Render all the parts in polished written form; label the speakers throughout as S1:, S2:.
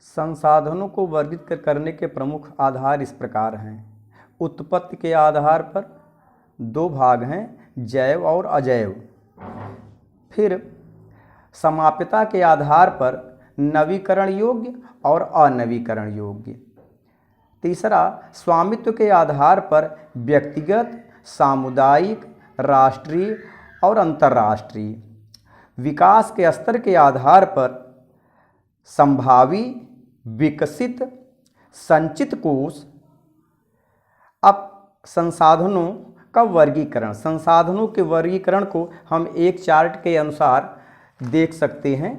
S1: संसाधनों को वर्गीकृत करने के प्रमुख आधार इस प्रकार हैं। उत्पत्ति के आधार पर दो भाग हैं, जैव और अजैव। फिर समाप्यता के आधार पर नवीकरण योग्य और अनवीकरण योग्य। तीसरा, स्वामित्व के आधार पर व्यक्तिगत, सामुदायिक, राष्ट्रीय और अंतर्राष्ट्रीय। विकास के स्तर के आधार पर संभावी, विकसित, संचित कोष। अब संसाधनों का वर्गीकरण, संसाधनों के वर्गीकरण को हम एक चार्ट के अनुसार देख सकते हैं।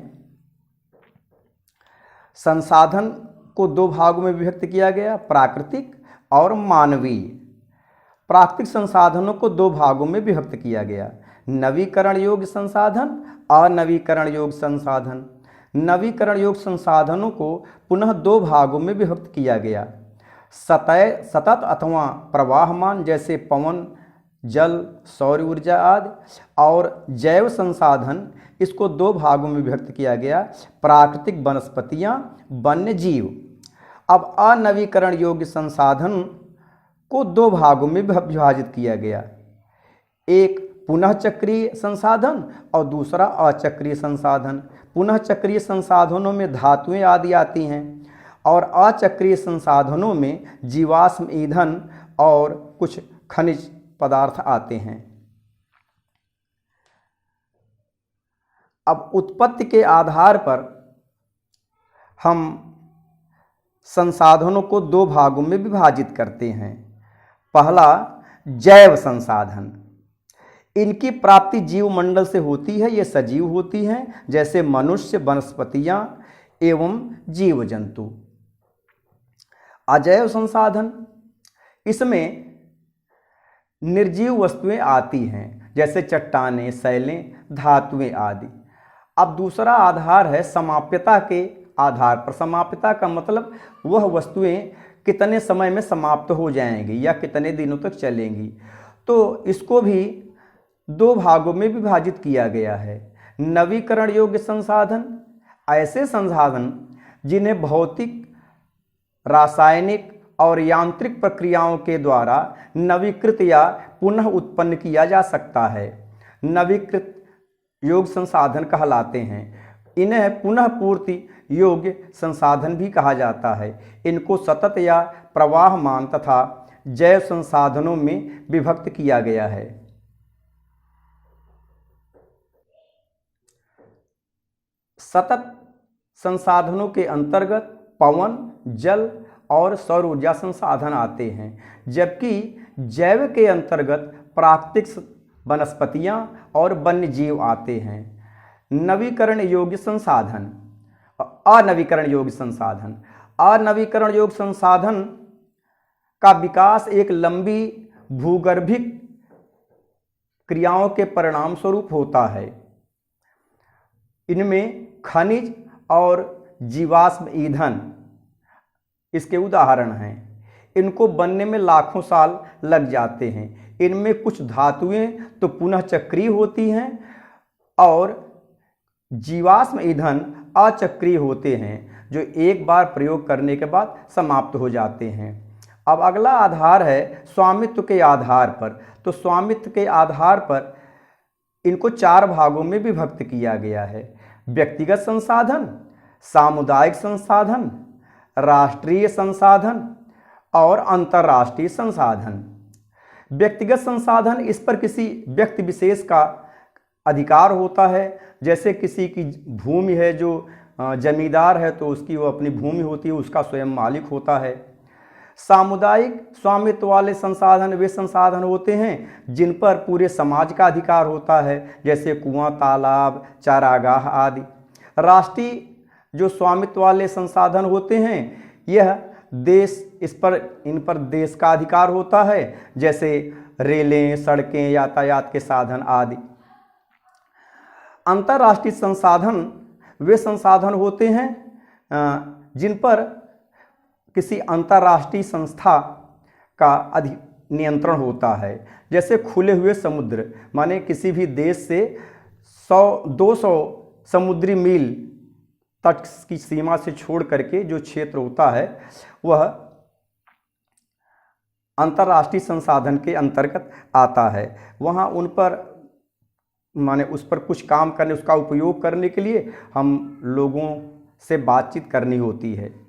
S1: संसाधन को दो भागों में विभक्त किया गया, प्राकृतिक और मानवीय। प्राकृतिक संसाधनों को दो भागों में विभक्त किया गया, नवीकरण योग्य संसाधन, अनवीकरण योग्य संसाधन। नवीकरण योग्य संसाधनों को पुनः दो भागों में विभक्त किया गया, सतत अथवा प्रवाहमान जैसे पवन, जल, सौर ऊर्जा आदि, और जैव संसाधन, इसको दो भागों में विभक्त किया गया, प्राकृतिक वनस्पतियाँ, वन्य जीव। अब अनवीकरण योग्य संसाधन को दो भागों में विभाजित किया गया, एक पुनः चक्रीय संसाधन और दूसरा अचक्रीय संसाधन। पुनः चक्रीय संसाधनों में धातुएं आदि आती हैं और अचक्रीय संसाधनों में जीवाश्म ईंधन और कुछ खनिज पदार्थ आते हैं। अब उत्पत्ति के आधार पर हम संसाधनों को दो भागों में विभाजित करते हैं। पहला, जैव संसाधन। इनकी प्राप्ति जीवमंडल से होती है, ये सजीव होती हैं, जैसे मनुष्य, वनस्पतियां एवं जीव जंतु। अजैव संसाधन, इसमें निर्जीव वस्तुएं आती हैं, जैसे चट्टानें, शैलें, धातुएं आदि। अब दूसरा आधार है समाप्यता के आधार पर। समाप्यता का मतलब वह वस्तुएं कितने समय में समाप्त हो जाएंगी या कितने दिनों तक चलेंगी। तो इसको भी दो भागों में विभाजित किया गया है। नवीकरण योग्य संसाधन, ऐसे संसाधन जिन्हें भौतिक, रासायनिक और यांत्रिक प्रक्रियाओं के द्वारा नवीकृत या पुनः उत्पन्न किया जा सकता है, नवीकृत योग्य संसाधन कहलाते हैं। इन्हें पुनः पूर्ति योग्य संसाधन भी कहा जाता है। इनको सतत या प्रवाहमान तथा जैव संसाधनों में विभक्त किया गया है। सतत संसाधनों के अंतर्गत पवन, जल और सौर ऊर्जा संसाधन आते हैं, जबकि जैव के अंतर्गत प्राकृतिक वनस्पतियां और वन्य जीव आते हैं। नवीकरण योग्य संसाधन, अनवीकरण योग्य संसाधन। अनवीकरण योग्य संसाधन का विकास एक लंबी भूगर्भिक क्रियाओं के परिणाम स्वरूप होता है। इनमें खनिज और जीवाश्म ईंधन इसके उदाहरण हैं। इनको बनने में लाखों साल लग जाते हैं। इनमें कुछ धातुएं तो पुनः चक्रीय होती हैं और जीवाश्म ईंधन अचक्रीय होते हैं, जो एक बार प्रयोग करने के बाद समाप्त हो जाते हैं। अब अगला आधार है स्वामित्व के आधार पर। तो स्वामित्व के आधार पर इनको चार भागों में विभक्त किया गया है, व्यक्तिगत संसाधन, सामुदायिक संसाधन, राष्ट्रीय संसाधन और अंतर्राष्ट्रीय संसाधन। व्यक्तिगत संसाधन, इस पर किसी व्यक्ति विशेष का अधिकार होता है, जैसे किसी की भूमि है, जो जमींदार है तो उसकी वो अपनी भूमि होती है, उसका स्वयं मालिक होता है। सामुदायिक स्वामित्व वाले संसाधन वे संसाधन होते हैं जिन पर पूरे समाज का अधिकार होता है, जैसे कुआं, तालाब, चारागाह आदि। राष्ट्रीय जो स्वामित्व वाले संसाधन होते हैं, यह देश, इन पर देश का अधिकार होता है, जैसे रेलें, सड़कें, यातायात के साधन आदि। अंतर्राष्ट्रीय संसाधन वे संसाधन होते हैं जिन पर किसी अंतर्राष्ट्रीय संस्था का नियंत्रण होता है, जैसे खुले हुए समुद्र, माने किसी भी देश से 100-200 समुद्री मील तट की सीमा से छोड़ करके जो क्षेत्र होता है वह अंतर्राष्ट्रीय संसाधन के अंतर्गत आता है। वहाँ उन पर माने उस पर कुछ काम करने, उसका उपयोग करने के लिए हम लोगों से बातचीत करनी होती है।